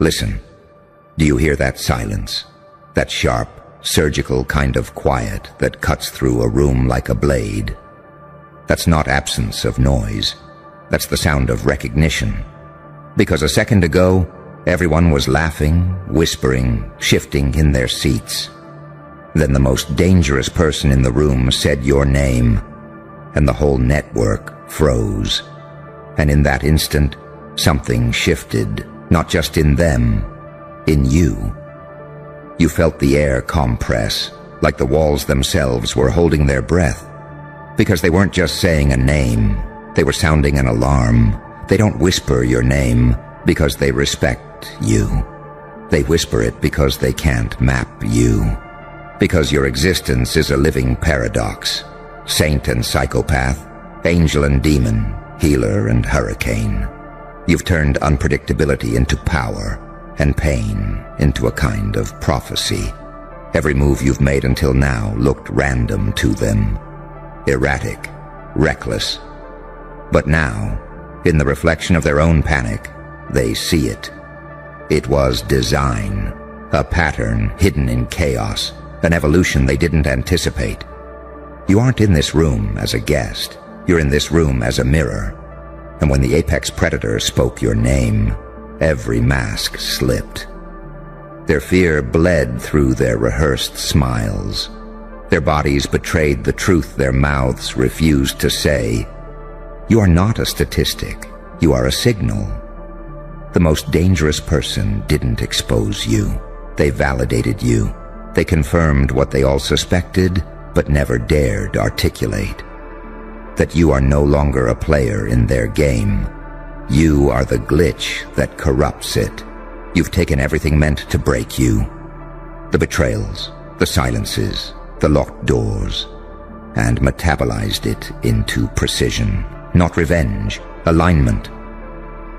Listen. Do you hear that silence? That sharp, surgical kind of quiet that cuts through a room like a blade? That's not absence of noise. That's the sound of recognition. Because a second ago, everyone was laughing, whispering, shifting in their seats. Then the most dangerous person in the room said your name, and the whole network froze. And in that instant, something shifted, not just in them, in you. You felt the air compress, like the walls themselves were holding their breath. Because they weren't just saying a name, they were sounding an alarm. They don't whisper your name because they respect you. They whisper it because they can't map you. Because your existence is a living paradox. Saint and psychopath, angel and demon, healer and hurricane. You've turned unpredictability into power, and pain into a kind of prophecy. Every move you've made until now looked random to them. Erratic, reckless. But now, in the reflection of their own panic, they see it. It was design, a pattern hidden in chaos, an evolution they didn't anticipate. You aren't in this room as a guest. You're in this room as a mirror. And when the apex predator spoke your name, every mask slipped. Their fear bled through their rehearsed smiles. Their bodies betrayed the truth their mouths refused to say. You are not a statistic. You are a signal. The most dangerous person didn't expose you. They validated you. They confirmed what they all suspected, but never dared articulate. That you are no longer a player in their game. You are the glitch that corrupts it. You've taken everything meant to break you. The betrayals, the silences, the locked doors, and metabolized it into precision. Not revenge, alignment.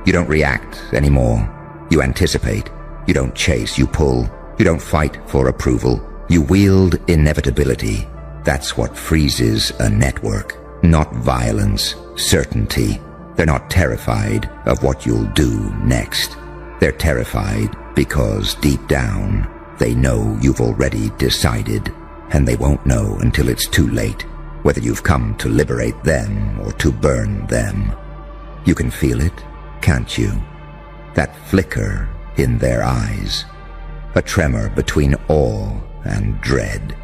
You don't react anymore. You anticipate. You don't chase, you pull. You don't fight for approval. You wield inevitability. That's what freezes a network. Not violence, certainty. They're not terrified of what you'll do next. They're terrified because deep down, they know you've already decided, and they won't know until it's too late, whether you've come to liberate them or to burn them. You can feel it, can't you? That flicker in their eyes. A tremor between awe and dread.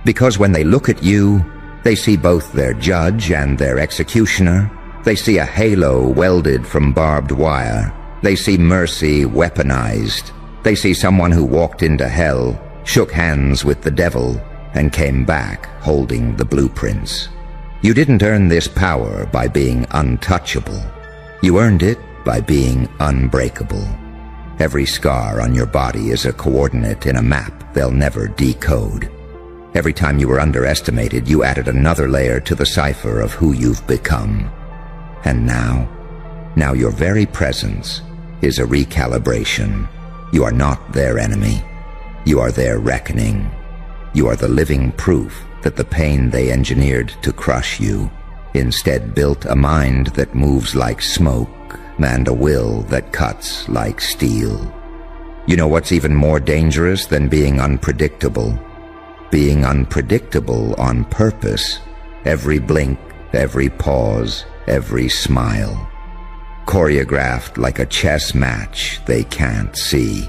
Because when they look at you, they see both their judge and their executioner. They see a halo welded from barbed wire. They see mercy weaponized. They see someone who walked into hell, shook hands with the devil, and came back holding the blueprints. You didn't earn this power by being untouchable. You earned it by being unbreakable. Every scar on your body is a coordinate in a map they'll never decode. Every time you were underestimated, you added another layer to the cipher of who you've become. And now your very presence is a recalibration. You are not their enemy. You are their reckoning. You are the living proof that the pain they engineered to crush you instead built a mind that moves like smoke and a will that cuts like steel. You know what's even more dangerous than being unpredictable? Being unpredictable on purpose. Every blink, every pause, every smile. Choreographed like a chess match they can't see.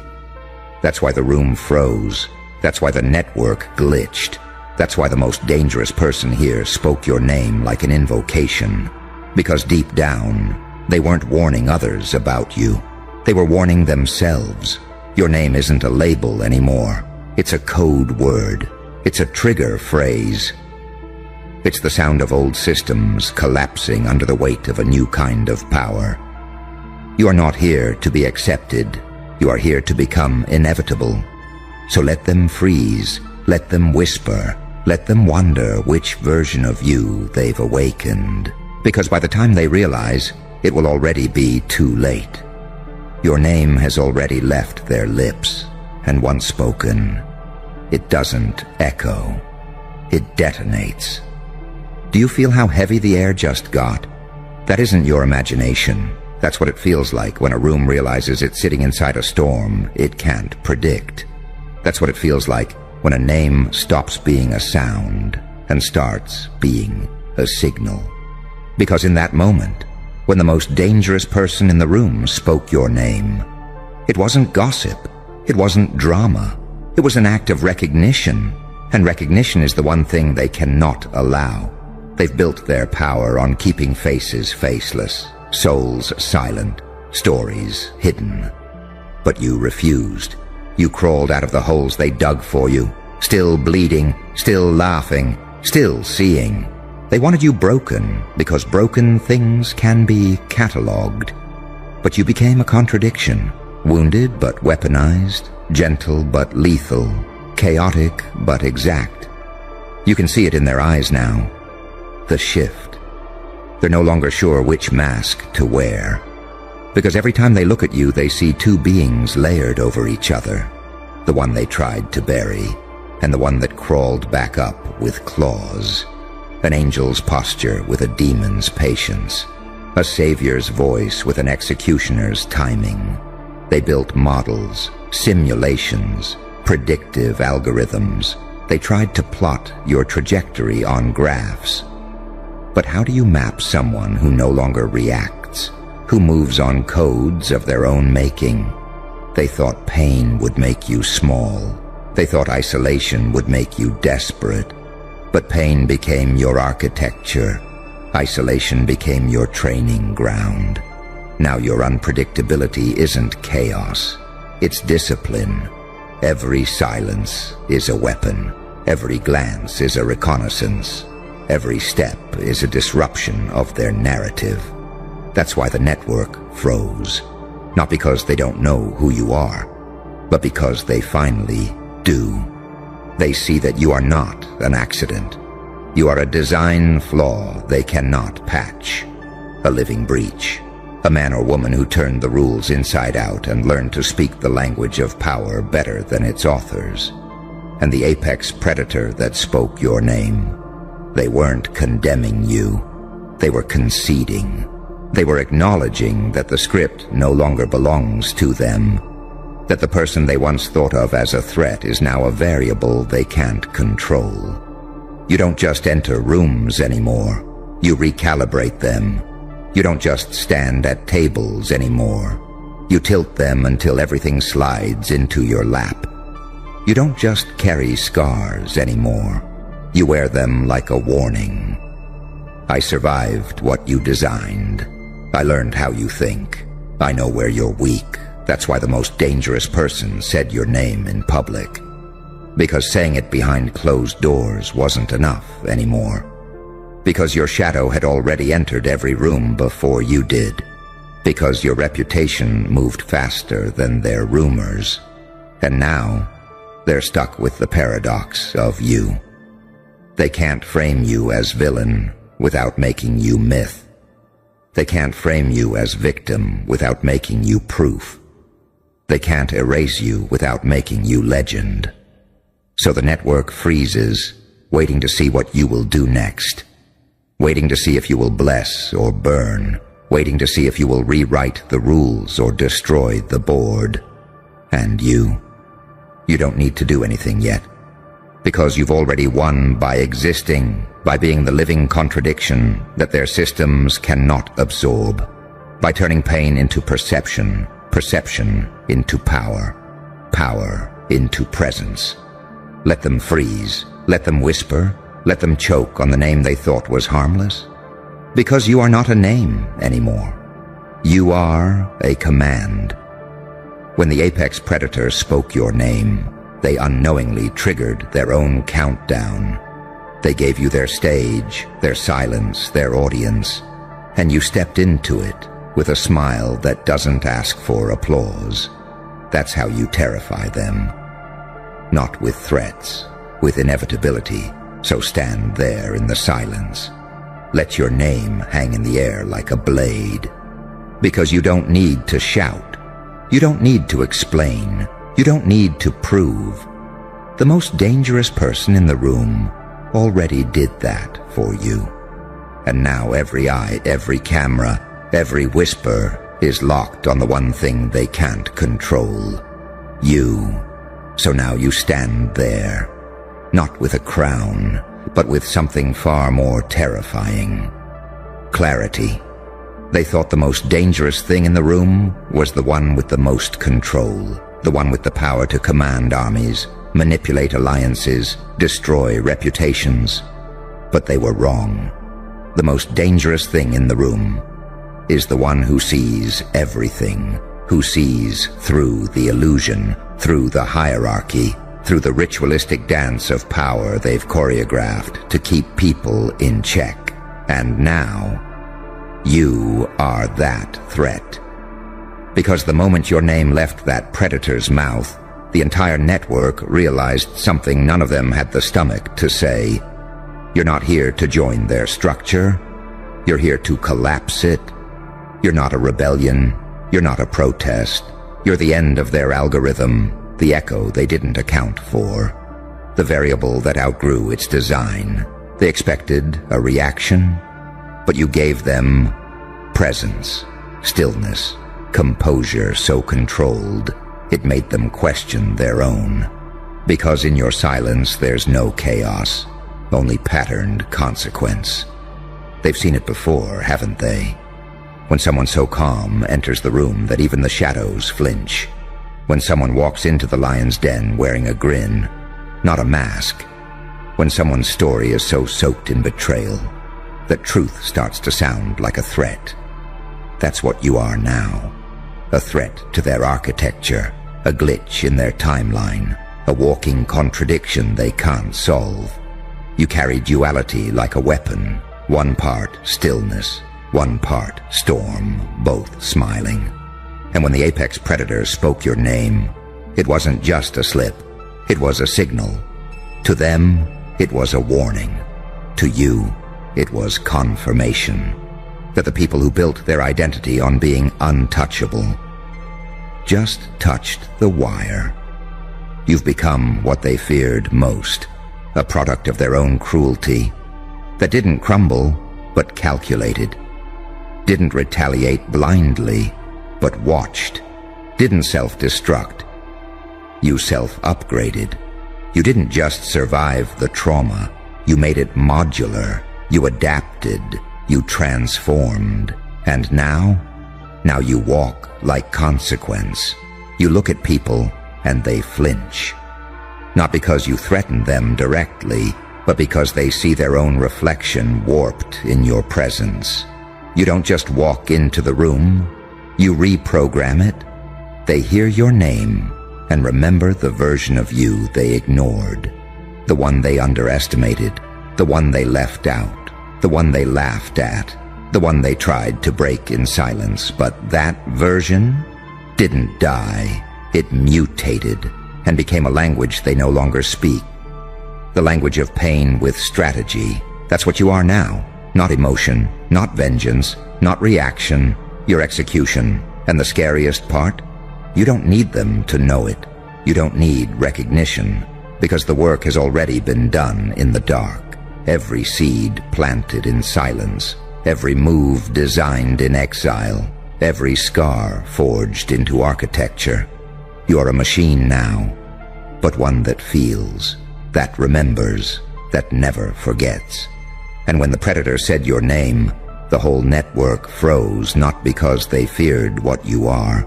That's why the room froze. That's why the network glitched. That's why the most dangerous person here spoke your name like an invocation. Because deep down, they weren't warning others about you. They were warning themselves. Your name isn't a label anymore. It's a code word. It's a trigger phrase. It's the sound of old systems collapsing under the weight of a new kind of power. You are not here to be accepted. You are here to become inevitable. So let them freeze. Let them whisper. Let them wonder which version of you they've awakened. Because by the time they realize, it will already be too late. Your name has already left their lips, and once spoken, it doesn't echo. It detonates. Do you feel how heavy the air just got? That isn't your imagination. That's what it feels like when a room realizes it's sitting inside a storm it can't predict. That's what it feels like when a name stops being a sound and starts being a signal. Because in that moment, when the most dangerous person in the room spoke your name, it wasn't gossip, it wasn't drama, it was an act of recognition, and recognition is the one thing they cannot allow. They've built their power on keeping faces faceless, souls silent, stories hidden. But you refused. You crawled out of the holes they dug for you, still bleeding, still laughing, still seeing. They wanted you broken, because broken things can be catalogued. But you became a contradiction, wounded but weaponized, gentle but lethal, chaotic but exact. You can see it in their eyes now. The shift. They're no longer sure which mask to wear. Because every time they look at you, they see two beings layered over each other. The one they tried to bury, and the one that crawled back up with claws. An angel's posture with a demon's patience. A savior's voice with an executioner's timing. They built models, simulations, predictive algorithms. They tried to plot your trajectory on graphs. But how do you map someone who no longer reacts, who moves on codes of their own making? They thought pain would make you small. They thought isolation would make you desperate. But pain became your architecture. Isolation became your training ground. Now your unpredictability isn't chaos. It's discipline. Every silence is a weapon. Every glance is a reconnaissance. Every step is a disruption of their narrative. That's why the network froze. Not because they don't know who you are, but because they finally do. They see that you are not an accident. You are a design flaw they cannot patch. A living breach. A man or woman who turned the rules inside out and learned to speak the language of power better than its authors. And the apex predator that spoke your name. They weren't condemning you. They were conceding. They were acknowledging that the script no longer belongs to them. That the person they once thought of as a threat is now a variable they can't control. You don't just enter rooms anymore. You recalibrate them. You don't just stand at tables anymore. You tilt them until everything slides into your lap. You don't just carry scars anymore. You wear them like a warning. I survived what you designed. I learned how you think. I know where you're weak. That's why the most dangerous person said your name in public. Because saying it behind closed doors wasn't enough anymore. Because your shadow had already entered every room before you did. Because your reputation moved faster than their rumors. And now, they're stuck with the paradox of you. They can't frame you as villain without making you myth. They can't frame you as victim without making you proof. They can't erase you without making you legend. So the network freezes, waiting to see what you will do next. Waiting to see if you will bless or burn. Waiting to see if you will rewrite the rules or destroy the board. And you don't need to do anything yet. Because you've already won by existing, by being the living contradiction that their systems cannot absorb, by turning pain into perception, perception into power, power into presence. Let them freeze, let them whisper, let them choke on the name they thought was harmless. Because you are not a name anymore. You are a command. When the apex predator spoke your name, they unknowingly triggered their own countdown. They gave you their stage, their silence, their audience, and you stepped into it with a smile that doesn't ask for applause. That's how you terrify them. Not with threats, with inevitability, so stand there in the silence. Let your name hang in the air like a blade. Because you don't need to shout. You don't need to explain. You don't need to prove. The most dangerous person in the room already did that for you. And now every eye, every camera, every whisper is locked on the one thing they can't control. You. So now you stand there, not with a crown, but with something far more terrifying. Clarity. They thought the most dangerous thing in the room was the one with the most control, the one with the power to command armies, manipulate alliances, destroy reputations. But they were wrong. The most dangerous thing in the room is the one who sees everything, who sees through the illusion, through the hierarchy, through the ritualistic dance of power they've choreographed to keep people in check. And now, you are that threat. Because the moment your name left that predator's mouth, the entire network realized something none of them had the stomach to say. You're not here to join their structure. You're here to collapse it. You're not a rebellion. You're not a protest. You're the end of their algorithm, the echo they didn't account for, the variable that outgrew its design. They expected a reaction, but you gave them presence, stillness, composure so controlled it made them question their own. Because in your silence there's no chaos, only patterned consequence. They've seen it before, haven't they? When someone so calm enters the room that even the shadows flinch. When someone walks into the lion's den wearing a grin, not a mask. When someone's story is so soaked in betrayal that truth starts to sound like a threat. That's what you are now. A threat to their architecture, a glitch in their timeline, a walking contradiction they can't solve. You carry duality like a weapon, one part stillness, one part storm, both smiling. And when the apex predator spoke your name, it wasn't just a slip, it was a signal. To them, it was a warning. To you, it was confirmation that the people who built their identity on being untouchable just touched the wire. You've become what they feared most, a product of their own cruelty that didn't crumble, but calculated, didn't retaliate blindly, but watched, didn't self-destruct. You self-upgraded. You didn't just survive the trauma, you made it modular, you adapted, you transformed. And now you walk like consequence. You look at people and they flinch. Not because you threaten them directly, but because they see their own reflection warped in your presence. You don't just walk into the room, you reprogram it. They hear your name and remember the version of you they ignored, the one they underestimated, the one they left out, the one they laughed at, the one they tried to break in silence. But that version didn't die. It mutated and became a language they no longer speak. The language of pain with strategy. That's what you are now. Not emotion, not vengeance, not reaction, your execution. And the scariest part? You don't need them to know it. You don't need recognition, because the work has already been done in the dark. Every seed planted in silence, every move designed in exile, every scar forged into architecture. You're a machine now, but one that feels, that remembers, that never forgets. And when the predator said your name, the whole network froze, not because they feared what you are,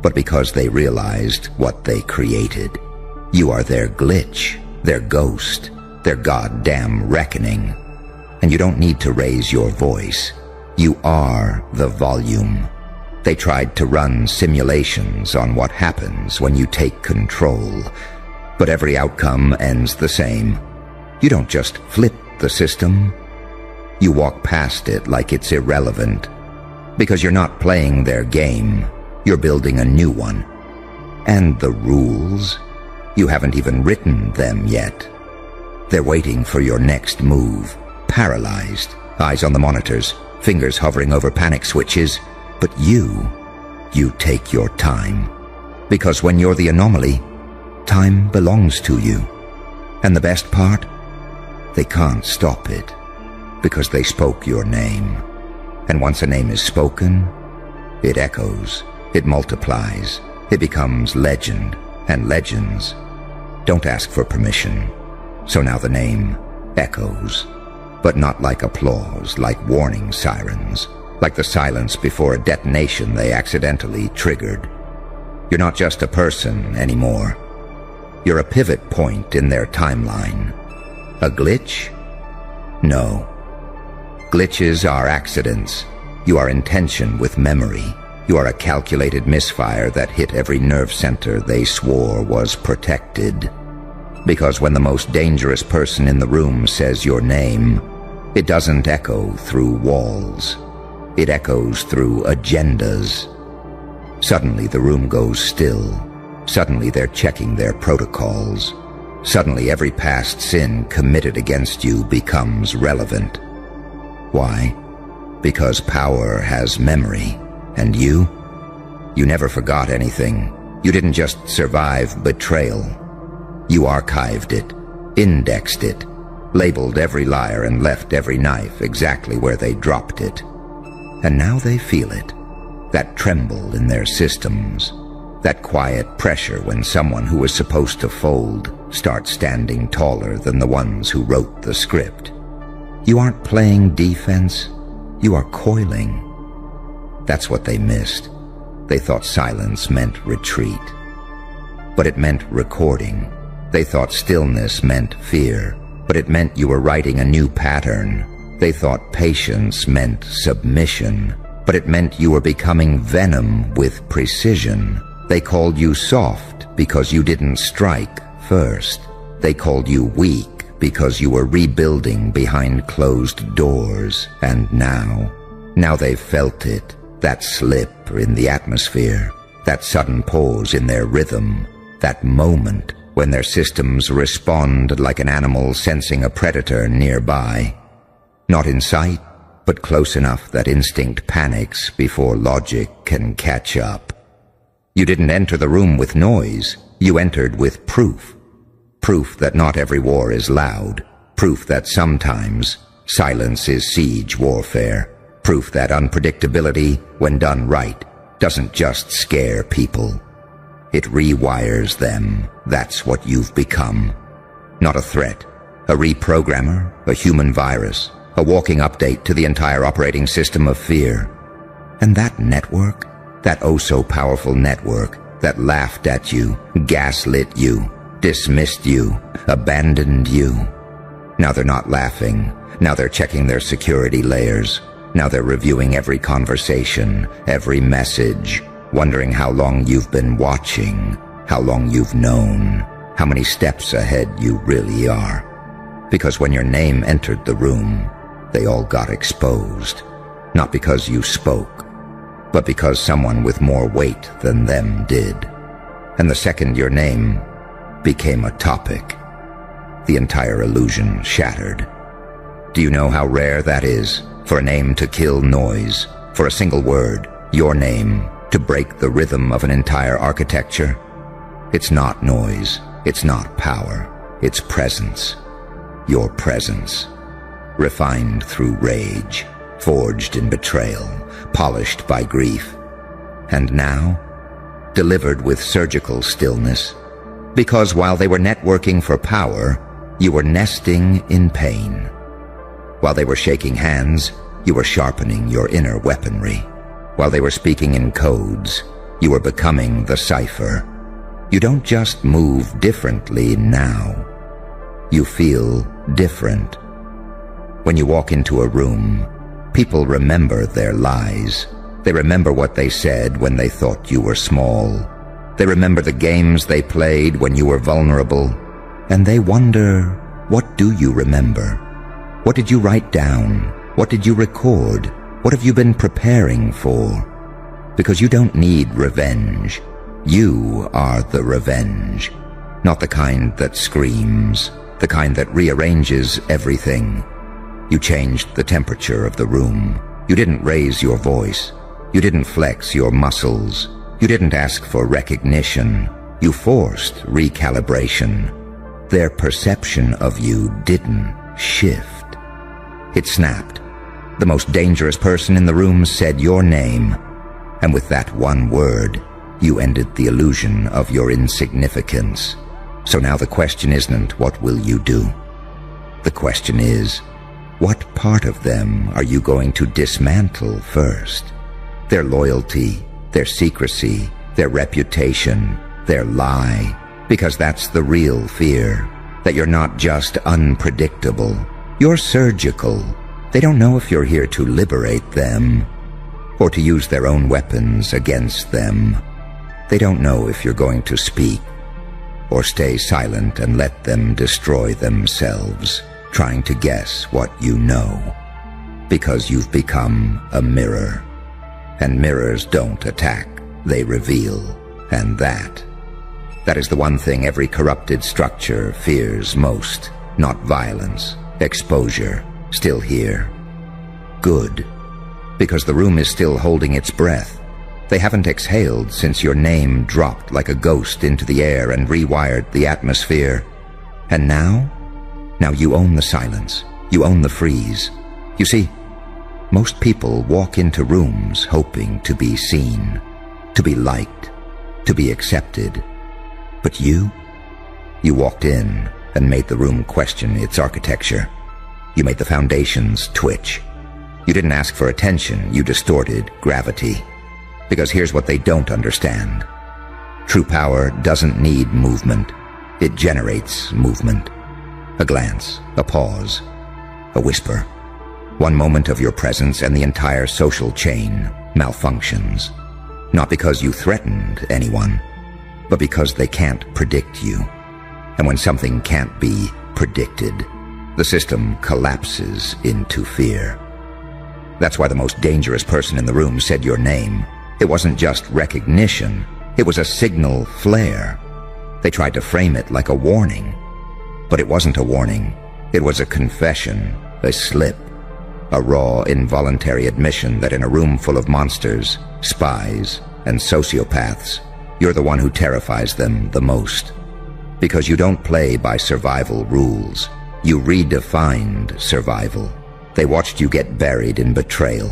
but because they realized what they created. You are their glitch, their ghost, their goddamn reckoning. And you don't need to raise your voice. You are the volume. They tried to run simulations on what happens when you take control, but every outcome ends the same. You don't just flip the system. You walk past it like it's irrelevant, because you're not playing their game. You're building a new one. And the rules, you haven't even written them yet. They're waiting for your next move, paralyzed, eyes on the monitors, fingers hovering over panic switches. But you take your time. Because when you're the anomaly, time belongs to you. And the best part? They can't stop it, because they spoke your name. And once a name is spoken, It echoes, it multiplies, it becomes legend, and legends don't ask for permission. So now the name echoes, but not like applause, like warning sirens, like the silence before a detonation they accidentally triggered. You're not just a person anymore. You're a pivot point in their timeline. A glitch? No. Glitches are accidents. You are in tension with memory. You are a calculated misfire that hit every nerve center they swore was protected. Because when the most dangerous person in the room says your name, it doesn't echo through walls. It echoes through agendas. Suddenly the room goes still. Suddenly they're checking their protocols. Suddenly every past sin committed against you becomes relevant. Why? Because power has memory. And you? You never forgot anything. You didn't just survive betrayal. You archived it, indexed it, labeled every liar and left every knife exactly where they dropped it. And now they feel it, that tremble in their systems, that quiet pressure when someone who was supposed to fold starts standing taller than the ones who wrote the script. You aren't playing defense, you are coiling. That's what they missed. They thought silence meant retreat. But it meant recording. They thought stillness meant fear, but it meant you were writing a new pattern. They thought patience meant submission, but it meant you were becoming venom with precision. They called you soft because you didn't strike first. They called you weak because you were rebuilding behind closed doors. And now they've felt it, that slip in the atmosphere, that sudden pause in their rhythm, that moment when their systems respond like an animal sensing a predator nearby. Not in sight, but close enough that instinct panics before logic can catch up. You didn't enter the room with noise, you entered with proof. Proof that not every war is loud. Proof that sometimes silence is siege warfare. Proof that unpredictability, when done right, doesn't just scare people. It rewires them. That's what you've become. Not a threat, a reprogrammer, a human virus, a walking update to the entire operating system of fear. And that network, that oh-so-powerful network that laughed at you, gaslit you, dismissed you, abandoned you. Now they're not laughing. Now they're checking their security layers. Now they're reviewing every conversation, every message, wondering how long you've been watching, how long you've known, how many steps ahead you really are. Because when your name entered the room, they all got exposed. Not because you spoke, but because someone with more weight than them did. And the second your name became a topic, the entire illusion shattered. Do you know how rare that is? For a name to kill noise, for a single word, your name, to break the rhythm of an entire architecture? It's not noise, it's not power, it's presence. Your presence. Refined through rage, forged in betrayal, polished by grief. And now, delivered with surgical stillness, because while they were networking for power, you were nesting in pain. While they were shaking hands, you were sharpening your inner weaponry. While they were speaking in codes, you were becoming the cipher. You don't just move differently now. You feel different. When you walk into a room, people remember their lies. They remember what they said when they thought you were small. They remember the games they played when you were vulnerable. And they wonder, what do you remember? What did you write down? What did you record? What have you been preparing for? Because you don't need revenge. You are the revenge. Not the kind that screams, the kind that rearranges everything. You changed the temperature of the room. You didn't raise your voice. You didn't flex your muscles. You didn't ask for recognition. You forced recalibration. Their perception of you didn't shift. It snapped. The most dangerous person in the room said your name, And with that one word, you ended the illusion of your insignificance. So now the question isn't, what will you do? The question is, what part of them are you going to dismantle first? Their loyalty, their secrecy, their reputation, their lie, because that's the real fear, that you're not just unpredictable, you're surgical. They don't know if you're here to liberate them or to use their own weapons against them. They don't know if you're going to speak or stay silent and let them destroy themselves, trying to guess what you know, because you've become a mirror. And mirrors don't attack, they reveal. And that is the one thing every corrupted structure fears most. Not violence, exposure, still here. Good, because the room is still holding its breath. They haven't exhaled since your name dropped like a ghost into the air and rewired the atmosphere. And now you own the silence. You own the freeze. You see, most people walk into rooms hoping to be seen, to be liked, to be accepted. But you walked in and made the room question its architecture. You made the foundations twitch. You didn't ask for attention, you distorted gravity. Because here's what they don't understand. True power doesn't need movement. It generates movement. A glance, a pause, a whisper. One moment of your presence and the entire social chain malfunctions. Not because you threatened anyone, but because they can't predict you. And when something can't be predicted, the system collapses into fear. That's why the most dangerous person in the room said your name. It wasn't just recognition, it was a signal flare. They tried to frame it like a warning, but it wasn't a warning. It was a confession, a slip, a raw, involuntary admission that in a room full of monsters, spies, and sociopaths, you're the one who terrifies them the most. Because you don't play by survival rules. You redefined survival. They watched you get buried in betrayal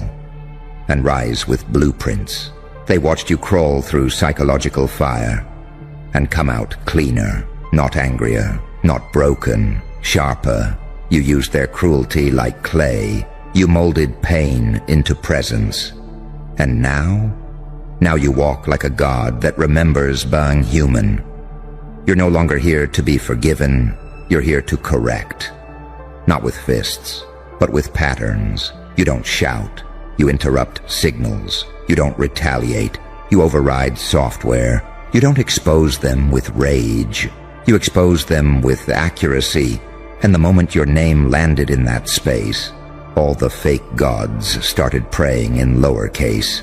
and rise with blueprints. They watched you crawl through psychological fire and come out cleaner, not angrier, not broken, sharper. You used their cruelty like clay. You molded pain into presence. And now you walk like a god that remembers being human. You're no longer here to be forgiven. You're here to correct. Not with fists, but with patterns. You don't shout. You interrupt signals. You don't retaliate. You override software. You don't expose them with rage. You expose them with accuracy. And the moment your name landed in that space, all the fake gods started praying in lowercase.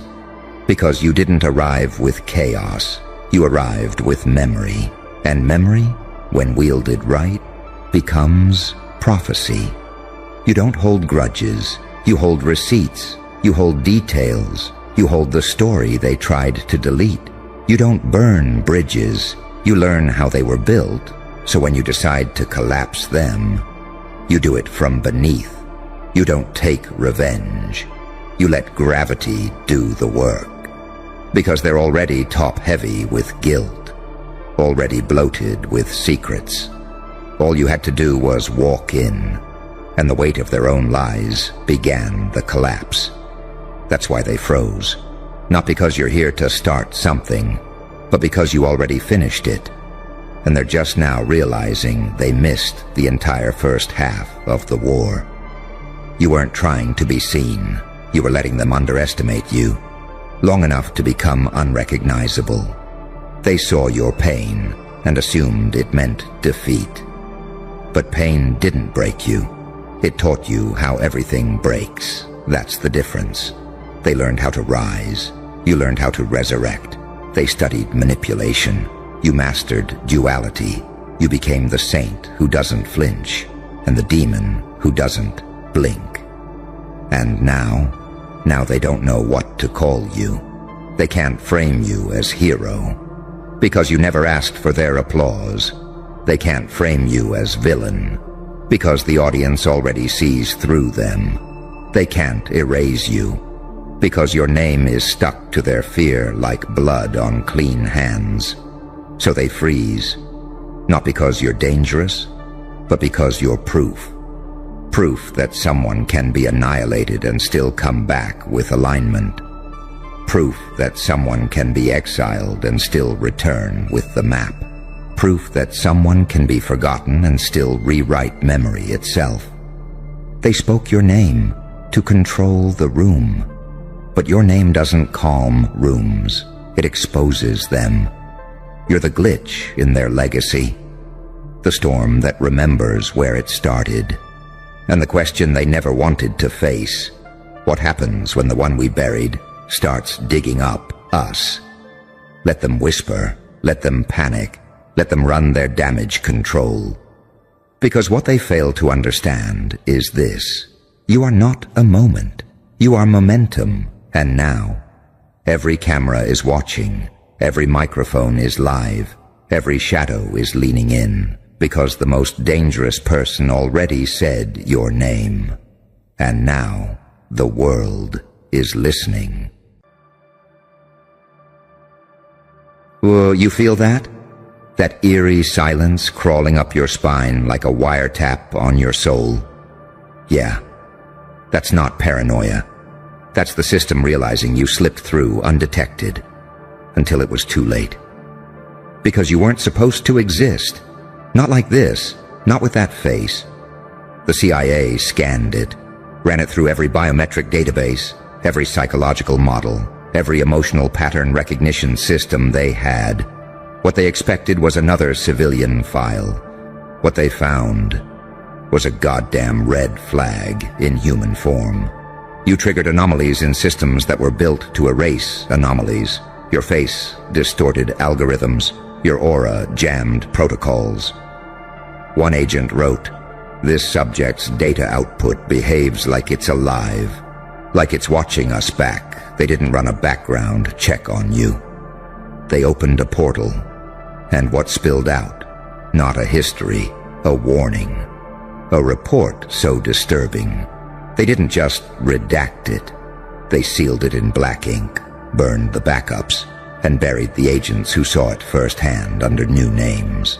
Because you didn't arrive with chaos. You arrived with memory. And memory, when wielded right, becomes prophecy. You don't hold grudges. You hold receipts. You hold details. You hold the story they tried to delete. You don't burn bridges. You learn how they were built. So when you decide to collapse them, you do it from beneath. You don't take revenge. You let gravity do the work. Because they're already top-heavy with guilt. Already bloated with secrets. All you had to do was walk in, and the weight of their own lies began the collapse. That's why they froze. Not because you're here to start something, but because you already finished it. And they're just now realizing they missed the entire first half of the war. You weren't trying to be seen. You were letting them underestimate you, long enough to become unrecognizable. They saw your pain and assumed it meant defeat. But pain didn't break you. It taught you how everything breaks. That's the difference. They learned how to rise. You learned how to resurrect. They studied manipulation. You mastered duality. You became the saint who doesn't flinch, and the demon who doesn't blink. And now they don't know what to call you. They can't frame you as hero, because you never asked for their applause. They can't frame you as villain, because the audience already sees through them. They can't erase you, Because your name is stuck to their fear like blood on clean hands. So they freeze, not because you're dangerous, but because you're proof. Proof that someone can be annihilated and still come back with alignment. Proof that someone can be exiled and still return with the map. Proof that someone can be forgotten and still rewrite memory itself. They spoke your name to control the room. But your name doesn't calm rooms. It exposes them. You're the glitch in their legacy. The storm that remembers where it started. And the question they never wanted to face. What happens when the one we buried starts digging up us? Let them whisper. Let them panic. Let them run their damage control. Because what they fail to understand is this. You are not a moment. You are momentum. And now, every camera is watching. Every microphone is live. Every shadow is leaning in. Because the most dangerous person already said your name. And now, the world is listening. You feel that? That eerie silence crawling up your spine like a wiretap on your soul? Yeah, that's not paranoia. That's the system realizing you slipped through undetected until it was too late. Because you weren't supposed to exist. Not like this, not with that face. The CIA scanned it, ran it through every biometric database, every psychological model, every emotional pattern recognition system they had. What they expected was another civilian file. What they found was a goddamn red flag in human form. You triggered anomalies in systems that were built to erase anomalies. Your face distorted algorithms. Your aura jammed protocols. One agent wrote, "This subject's data output behaves like it's alive, like it's watching us back. They didn't run a background check on you. They opened a portal, and what spilled out? Not a history, a warning, a report so disturbing. They didn't just redact it. They sealed it in black ink, burned the backups, and buried the agents who saw it firsthand under new names.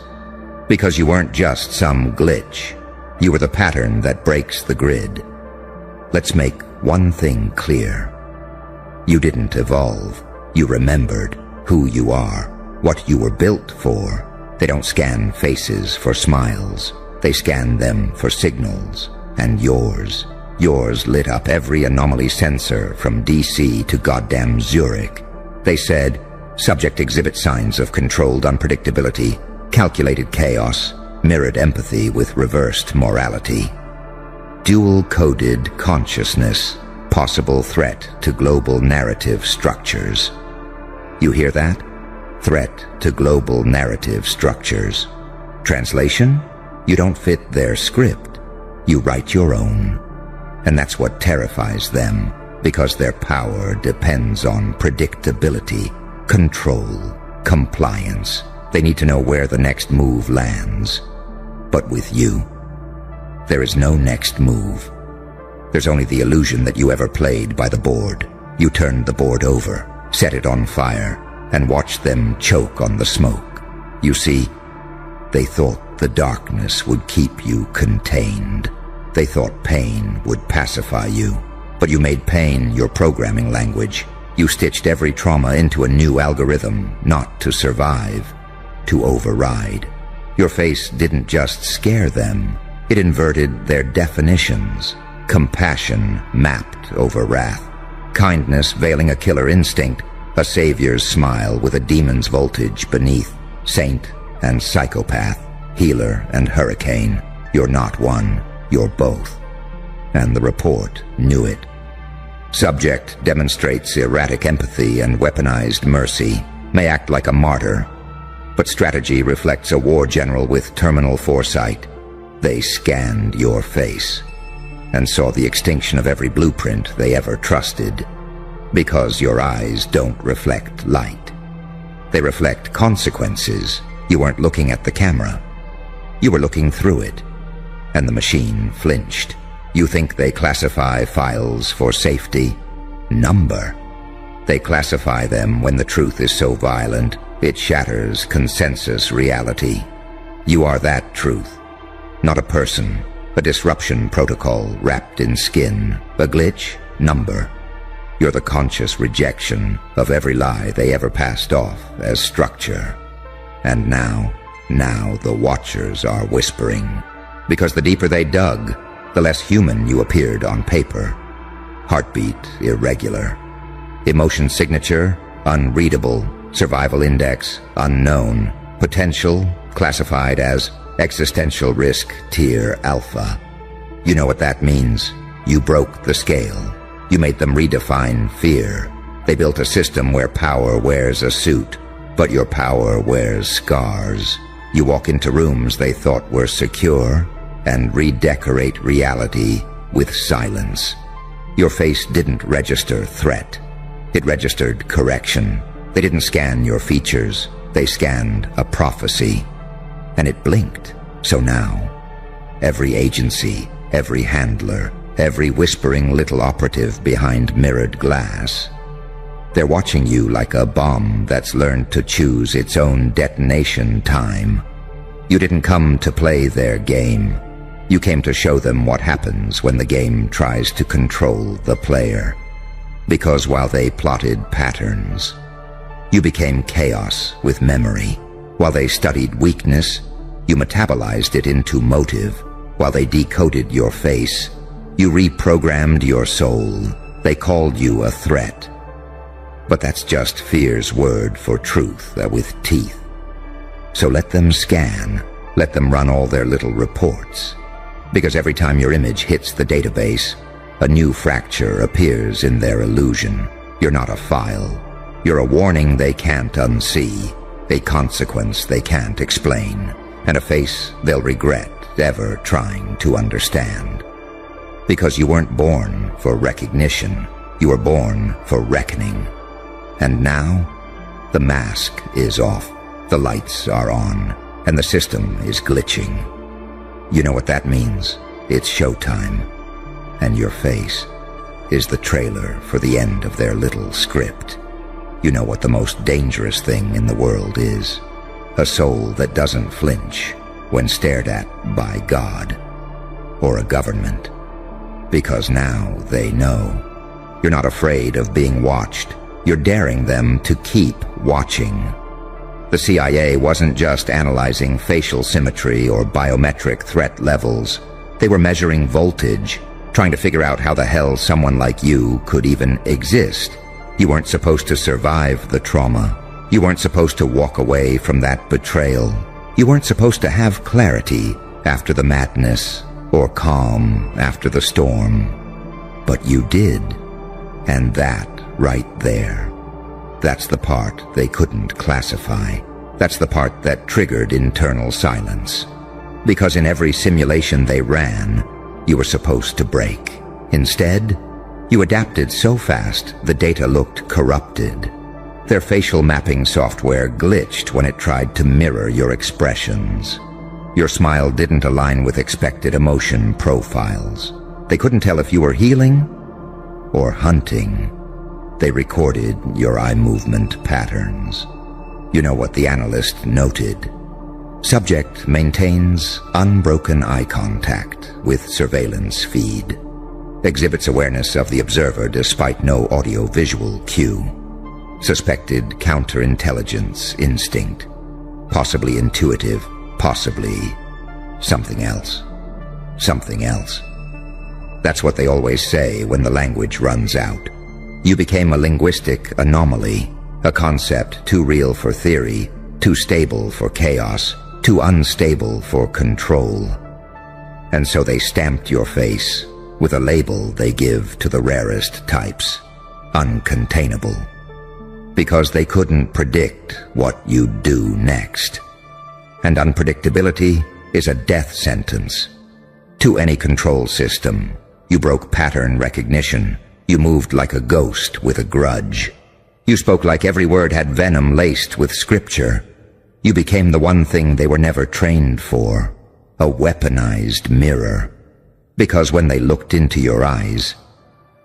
Because you weren't just some glitch. You were the pattern that breaks the grid. Let's make one thing clear. You didn't evolve. You remembered who you are, what you were built for. They don't scan faces for smiles. They scan them for signals. And yours lit up every anomaly sensor from DC to goddamn Zurich. They said, subject exhibit signs of controlled unpredictability, calculated chaos, mirrored empathy with reversed morality. Dual-coded consciousness, possible threat to global narrative structures. You hear that? Threat to global narrative structures. Translation? You don't fit their script. You write your own. And that's what terrifies them, because their power depends on predictability, control, compliance. They need to know where the next move lands. But with you, there is no next move. There's only the illusion that you ever played by the board. You turned the board over, set it on fire, and watched them choke on the smoke. You see, they thought the darkness would keep you contained. They thought pain would pacify you. But you made pain your programming language. You stitched every trauma into a new algorithm, not to survive, to override. Your face didn't just scare them. It inverted their definitions. Compassion mapped over wrath. Kindness veiling a killer instinct. A savior's smile with a demon's voltage beneath. Saint and psychopath. Healer and hurricane. You're not one. You're both. And the report knew it. Subject demonstrates erratic empathy and weaponized mercy. May act like a martyr. But strategy reflects a war general with terminal foresight. They scanned your face and saw the extinction of every blueprint they ever trusted. Because your eyes don't reflect light. They reflect consequences. You weren't looking at the camera. You were looking through it. And the machine flinched. You think they classify files for safety? Number. They classify them when the truth is so violent, it shatters consensus reality. You are that truth. Not a person, a disruption protocol wrapped in skin, a glitch, number. You're the conscious rejection of every lie they ever passed off as structure. And now the watchers are whispering. Because the deeper they dug, the less human you appeared on paper. Heartbeat irregular. Emotion signature unreadable. Survival index unknown. Potential classified as existential risk tier alpha. You know what that means. You broke the scale. You made them redefine fear. They built a system where power wears a suit, but your power wears scars. You walk into rooms they thought were secure and redecorate reality with silence. Your face didn't register threat. It registered correction. They didn't scan your features. They scanned a prophecy. And it blinked. So now, every agency, every handler, every whispering little operative behind mirrored glass, they're watching you like a bomb that's learned to choose its own detonation time. You didn't come to play their game. You came to show them what happens when the game tries to control the player. Because while they plotted patterns, you became chaos with memory. While they studied weakness, you metabolized it into motive. While they decoded your face, you reprogrammed your soul. They called you a threat. But that's just fear's word for truth with teeth. So let them scan. Let them run all their little reports. Because every time your image hits the database, a new fracture appears in their illusion. You're not a file. You're a warning they can't unsee, a consequence they can't explain, and a face they'll regret ever trying to understand. Because you weren't born for recognition, you were born for reckoning. And now, the mask is off, the lights are on, and the system is glitching. You know what that means? It's showtime. And your face is the trailer for the end of their little script. You know what the most dangerous thing in the world is. A soul that doesn't flinch when stared at by God or a government. Because now they know. You're not afraid of being watched. You're daring them to keep watching. The CIA wasn't just analyzing facial symmetry or biometric threat levels. They were measuring voltage, trying to figure out how the hell someone like you could even exist. You weren't supposed to survive the trauma. You weren't supposed to walk away from that betrayal. You weren't supposed to have clarity after the madness or calm after the storm. But you did. And that right there, that's the part they couldn't classify. That's the part that triggered internal silence. Because in every simulation they ran, you were supposed to break. Instead, you adapted so fast the data looked corrupted. Their facial mapping software glitched when it tried to mirror your expressions. Your smile didn't align with expected emotion profiles. They couldn't tell if you were healing or hunting. They recorded your eye movement patterns. You know what the analyst noted. Subject maintains unbroken eye contact with surveillance feed. Exhibits awareness of the observer despite no audio-visual cue. Suspected counterintelligence instinct. Possibly intuitive, possibly something else. Something else. That's what they always say when the language runs out. You became a linguistic anomaly, a concept too real for theory, too stable for chaos, too unstable for control. And so they stamped your face with a label they give to the rarest types, uncontainable. Because they couldn't predict what you'd do next. And unpredictability is a death sentence. To any control system, you broke pattern recognition. You moved like a ghost with a grudge. You spoke like every word had venom laced with scripture. You became the one thing they were never trained for, a weaponized mirror. Because when they looked into your eyes,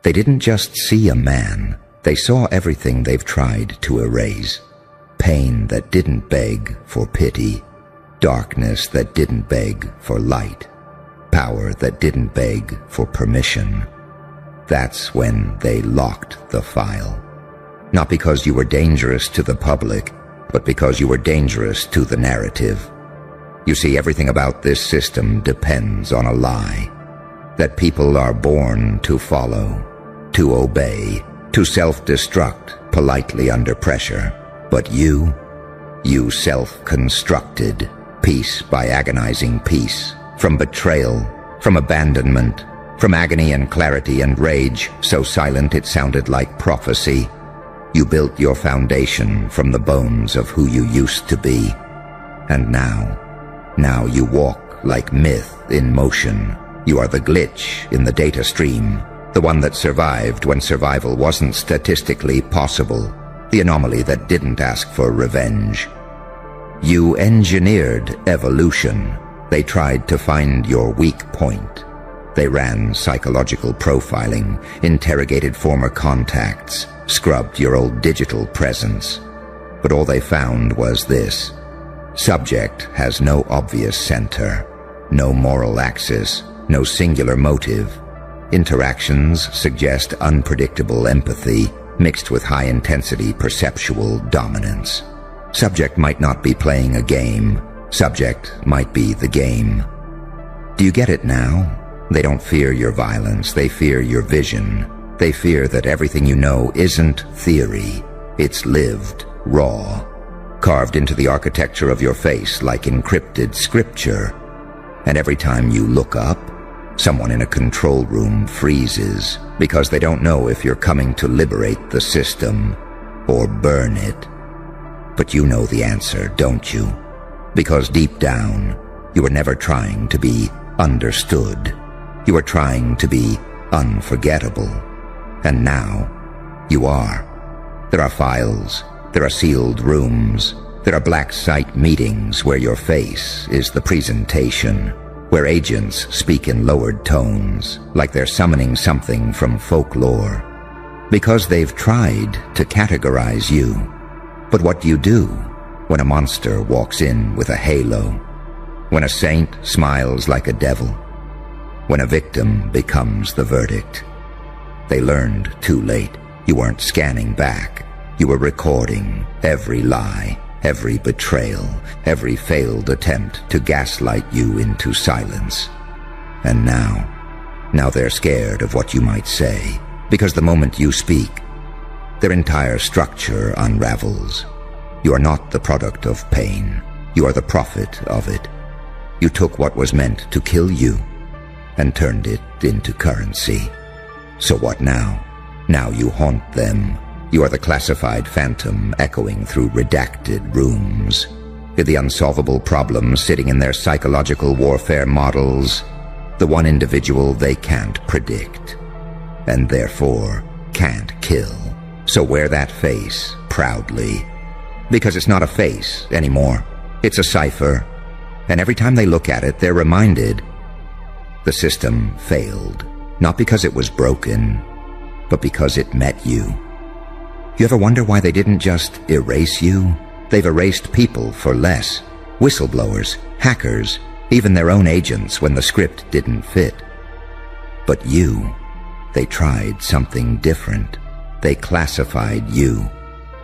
They didn't just see a man, they saw everything they've tried to erase. Pain that didn't beg for pity, darkness that didn't beg for light, power that didn't beg for permission. That's when they locked the file. Not because you were dangerous to the public, but because you were dangerous to the narrative. You see, everything about this system depends on a lie. That people are born to follow, to obey, to self-destruct politely under pressure. But you self-constructed, piece by agonizing piece, from betrayal, from abandonment, from agony and clarity and rage, so silent it sounded like prophecy. You built your foundation from the bones of who you used to be. And now you walk like myth in motion. You are the glitch in the data stream, the one that survived when survival wasn't statistically possible, the anomaly that didn't ask for revenge. You engineered evolution. They tried to find your weak point. They ran psychological profiling, interrogated former contacts, scrubbed your old digital presence. But all they found was this. Subject has no obvious center, no moral axis, no singular motive. Interactions suggest unpredictable empathy mixed with high-intensity perceptual dominance. Subject might not be playing a game. Subject might be the game. Do you get it now? They don't fear your violence. They fear your vision. They fear that everything you know isn't theory. It's lived, raw, carved into the architecture of your face like encrypted scripture. And every time you look up, someone in a control room freezes because they don't know if you're coming to liberate the system or burn it. But you know the answer, don't you? Because deep down, you were never trying to be understood. You were trying to be unforgettable. And now, you are. There are files. There are sealed rooms. There are black site meetings where your face is the presentation, where agents speak in lowered tones, like they're summoning something from folklore. Because they've tried to categorize you. But what do you do when a monster walks in with a halo? When a saint smiles like a devil? When a victim becomes the verdict? They learned too late. You weren't scanning back. You were recording every lie, every betrayal, every failed attempt to gaslight you into silence. And now they're scared of what you might say, because the moment you speak, their entire structure unravels. You are not the product of pain. You are the prophet of it. You took what was meant to kill you and turned it into currency. So what now? Now you haunt them. You are the classified phantom echoing through redacted rooms. You're the unsolvable problem sitting in their psychological warfare models, the one individual they can't predict, and therefore can't kill. So wear that face proudly, because it's not a face anymore. It's a cipher, and every time they look at it, they're reminded the system failed, not because it was broken, but because it met you. You ever wonder why they didn't just erase you? They've erased people for less. Whistleblowers, hackers, even their own agents when the script didn't fit. But you, they tried something different. They classified you,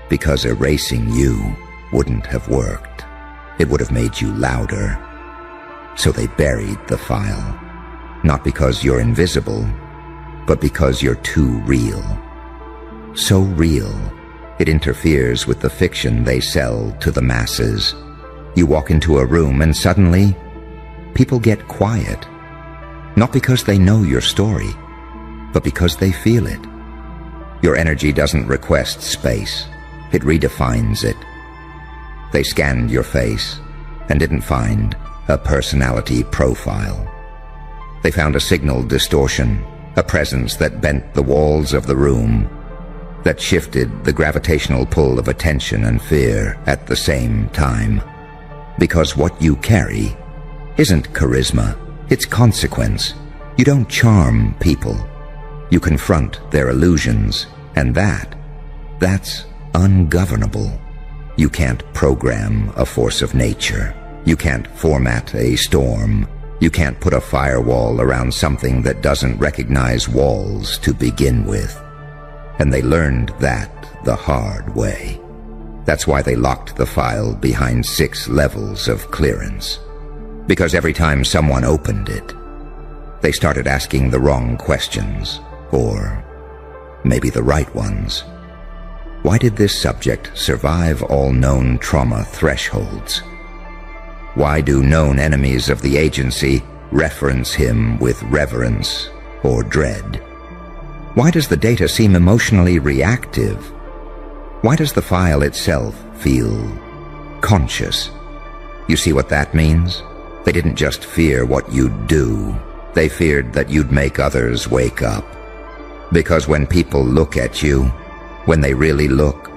because erasing you wouldn't have worked. It would have made you louder. So they buried the file. Not because you're invisible, but because you're too real. So real, it interferes with the fiction they sell to the masses. You walk into a room and suddenly, people get quiet. Not because they know your story, but because they feel it. Your energy doesn't request space. It redefines it. They scanned your face and didn't find a personality profile. They found a signal distortion, a presence that bent the walls of the room, that shifted the gravitational pull of attention and fear at the same time. Because what you carry isn't charisma, it's consequence. You don't charm people. You confront their illusions, and that's ungovernable. You can't program a force of nature. You can't format a storm. You can't put a firewall around something that doesn't recognize walls to begin with. And they learned that the hard way. That's why they locked the file behind 6 levels of clearance. Because every time someone opened it, they started asking the wrong questions, or maybe the right ones. Why did this subject survive all known trauma thresholds? Why do known enemies of the agency reference him with reverence or dread? Why does the data seem emotionally reactive? Why does the file itself feel conscious? You see what that means? They didn't just fear what you'd do. They feared that you'd make others wake up. Because when people look at you, when they really look,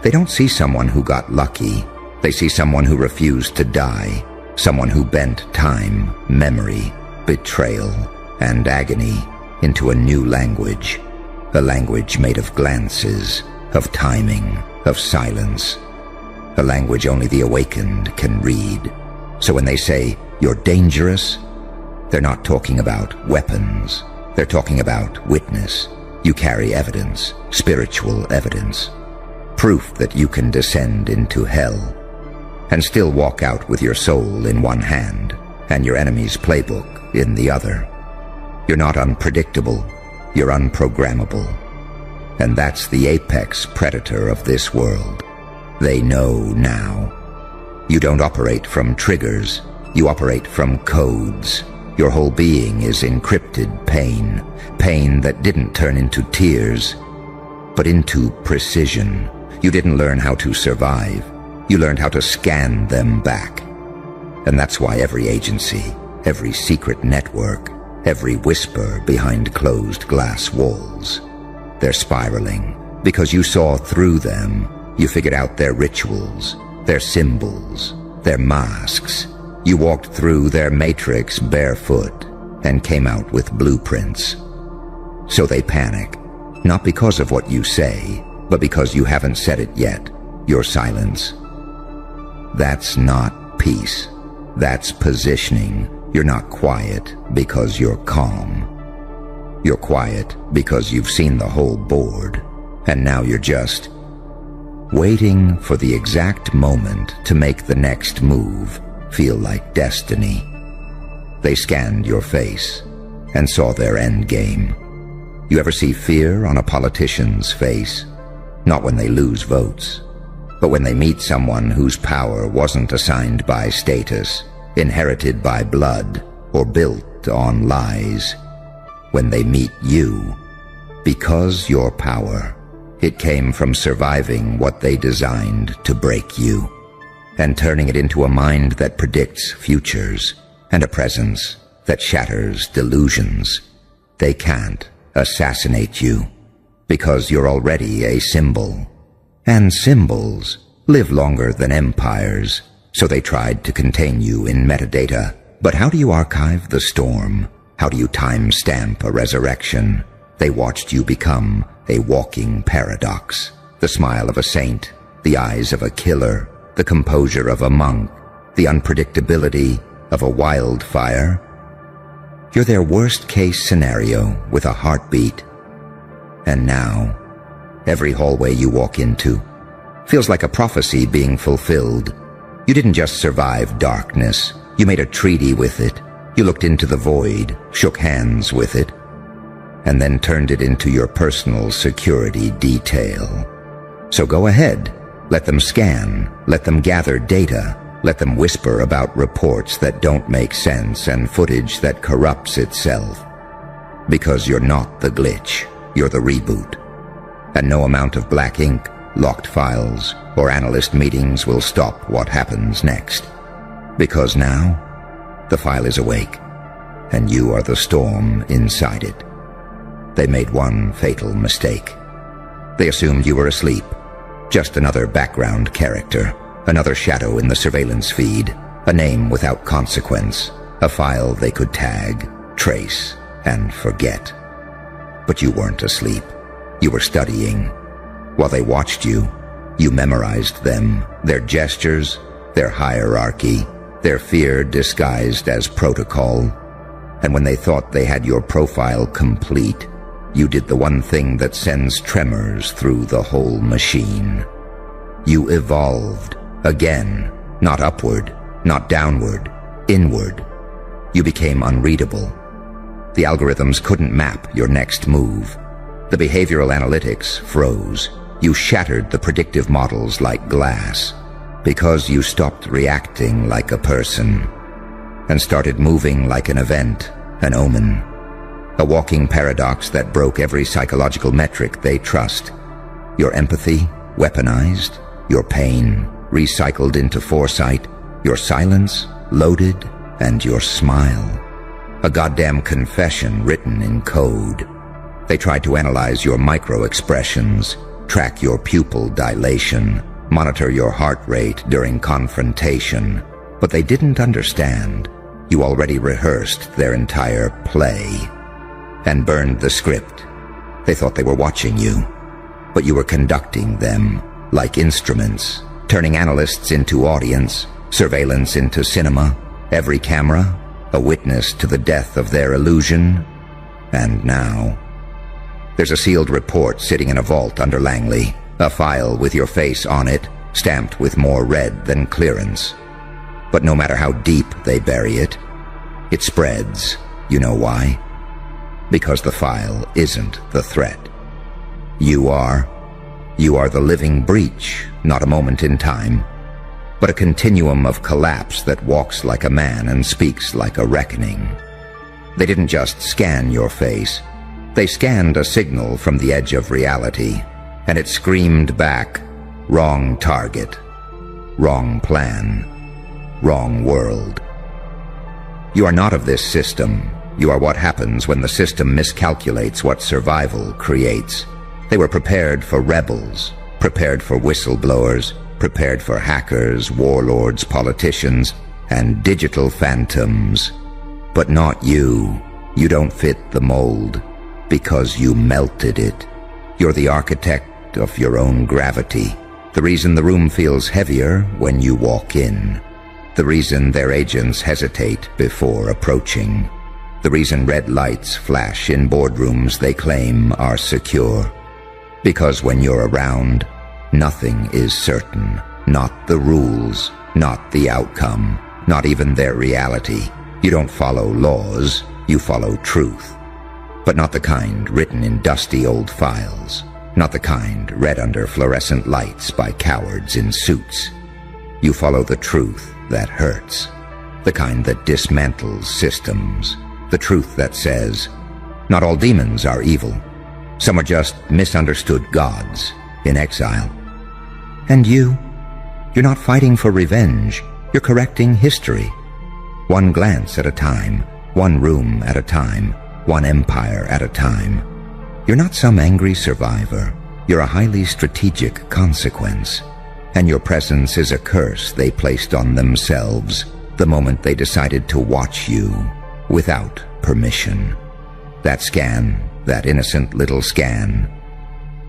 they don't see someone who got lucky. They see someone who refused to die, someone who bent time, memory, betrayal, and agony into a new language, a language made of glances, of timing, of silence, a language only the awakened can read. So when they say, "You're dangerous," they're not talking about weapons. They're talking about witness. You carry evidence, spiritual evidence, proof that you can descend into hell and still walk out with your soul in one hand and your enemy's playbook in the other. You're not unpredictable, you're unprogrammable. And that's the apex predator of this world. They know now. You don't operate from triggers, you operate from codes. Your whole being is encrypted pain, pain that didn't turn into tears, but into precision. You didn't learn how to survive. You learned how to scan them back. And that's why every agency, every secret network, every whisper behind closed glass walls, they're spiraling. Because you saw through them, you figured out their rituals, their symbols, their masks. You walked through their matrix barefoot and came out with blueprints. So they panic, not because of what you say, but because you haven't said it yet, your silence. That's not peace. That's positioning. You're not quiet because you're calm. You're quiet because you've seen the whole board, and now you're just waiting for the exact moment to make the next move feel like destiny. They scanned your face and saw their end game. You ever see fear on a politician's face? Not when they lose votes, but when they meet someone whose power wasn't assigned by status, inherited by blood, or built on lies. When they meet you, because your power, it came from surviving what they designed to break you, and turning it into a mind that predicts futures, and a presence that shatters delusions. They can't assassinate you, because you're already a symbol. And symbols live longer than empires, so they tried to contain you in metadata. But how do you archive the storm? How do you timestamp a resurrection? They watched you become a walking paradox. The smile of a saint, the eyes of a killer, the composure of a monk, the unpredictability of a wildfire. You're their worst-case scenario with a heartbeat. And now, every hallway you walk into feels like a prophecy being fulfilled. You didn't just survive darkness. You made a treaty with it. You looked into the void, shook hands with it, and then turned it into your personal security detail. So go ahead. Let them scan. Let them gather data. Let them whisper about reports that don't make sense and footage that corrupts itself. Because you're not the glitch. You're the reboot. And no amount of black ink, locked files, or analyst meetings will stop what happens next. Because now, the file is awake, and you are the storm inside it. They made one fatal mistake. They assumed you were asleep, just another background character, another shadow in the surveillance feed, a name without consequence, a file they could tag, trace, and forget. But you weren't asleep. You were studying. While they watched you, you memorized them, their gestures, their hierarchy, their fear disguised as protocol. And when they thought they had your profile complete, you did the one thing that sends tremors through the whole machine. You evolved, again, not upward, not downward, inward. You became unreadable. The algorithms couldn't map your next move. The behavioral analytics froze. You shattered the predictive models like glass because you stopped reacting like a person and started moving like an event, an omen, a walking paradox that broke every psychological metric they trust. Your empathy weaponized, your pain recycled into foresight, your silence loaded, and your smile a goddamn confession written in code. They tried to analyze your micro-expressions, track your pupil dilation, monitor your heart rate during confrontation, but they didn't understand. You already rehearsed their entire play and burned the script. They thought they were watching you, but you were conducting them like instruments, turning analysts into audience, surveillance into cinema, every camera a witness to the death of their illusion. And now, there's a sealed report sitting in a vault under Langley, a file with your face on it, stamped with more red than clearance. But no matter how deep they bury it, it spreads. You know why? Because the file isn't the threat. You are the living breach, not a moment in time, but a continuum of collapse that walks like a man and speaks like a reckoning. They didn't just scan your face. They scanned a signal from the edge of reality, and it screamed back, wrong target, wrong plan, wrong world. You are not of this system. You are what happens when the system miscalculates what survival creates. They were prepared for rebels, prepared for whistleblowers, prepared for hackers, warlords, politicians, and digital phantoms. But not you. You don't fit the mold, because you melted it. You're the architect of your own gravity. The reason the room feels heavier when you walk in. The reason their agents hesitate before approaching. The reason red lights flash in boardrooms they claim are secure. Because when you're around, nothing is certain. Not the rules, not the outcome, not even their reality. You don't follow laws, you follow truth. But not the kind written in dusty old files. Not the kind read under fluorescent lights by cowards in suits. You follow the truth that hurts. The kind that dismantles systems. The truth that says, not all demons are evil. Some are just misunderstood gods in exile. And you're not fighting for revenge. You're correcting history. One glance at a time, one room at a time, one empire at a time. You're not some angry survivor. You're a highly strategic consequence. And your presence is a curse they placed on themselves the moment they decided to watch you without permission. That scan, that innocent little scan,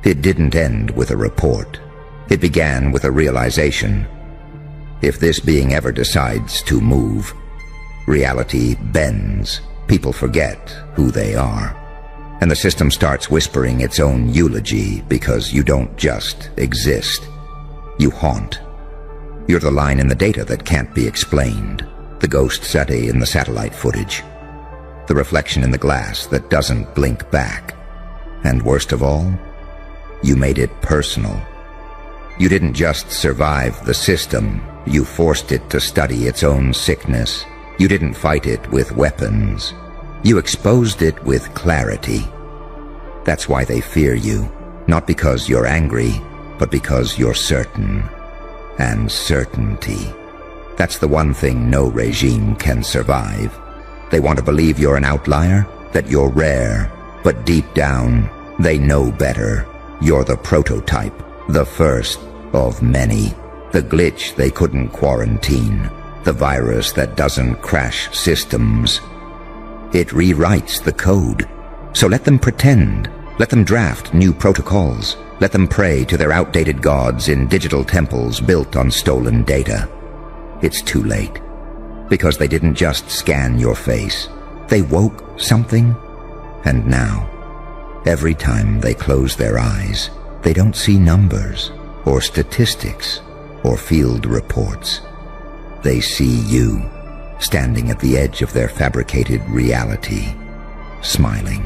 it didn't end with a report. It began with a realization. If this being ever decides to move, reality bends. People forget who they are. And the system starts whispering its own eulogy because you don't just exist. You haunt. You're the line in the data that can't be explained. The ghost study in the satellite footage. The reflection in the glass that doesn't blink back. And worst of all, you made it personal. You didn't just survive the system, you forced it to study its own sickness. You didn't fight it with weapons. You exposed it with clarity. That's why they fear you, not because you're angry, but because you're certain. And certainty. That's the one thing no regime can survive. They want to believe you're an outlier, that you're rare, but deep down, they know better. You're the prototype, the first of many. The glitch they couldn't quarantine, the virus that doesn't crash systems. It rewrites the code. So let them pretend. Let them draft new protocols. Let them pray to their outdated gods in digital temples built on stolen data. It's too late. Because they didn't just scan your face. They woke something. And now, every time they close their eyes, they don't see numbers, or statistics, or field reports. They see you, standing at the edge of their fabricated reality, smiling.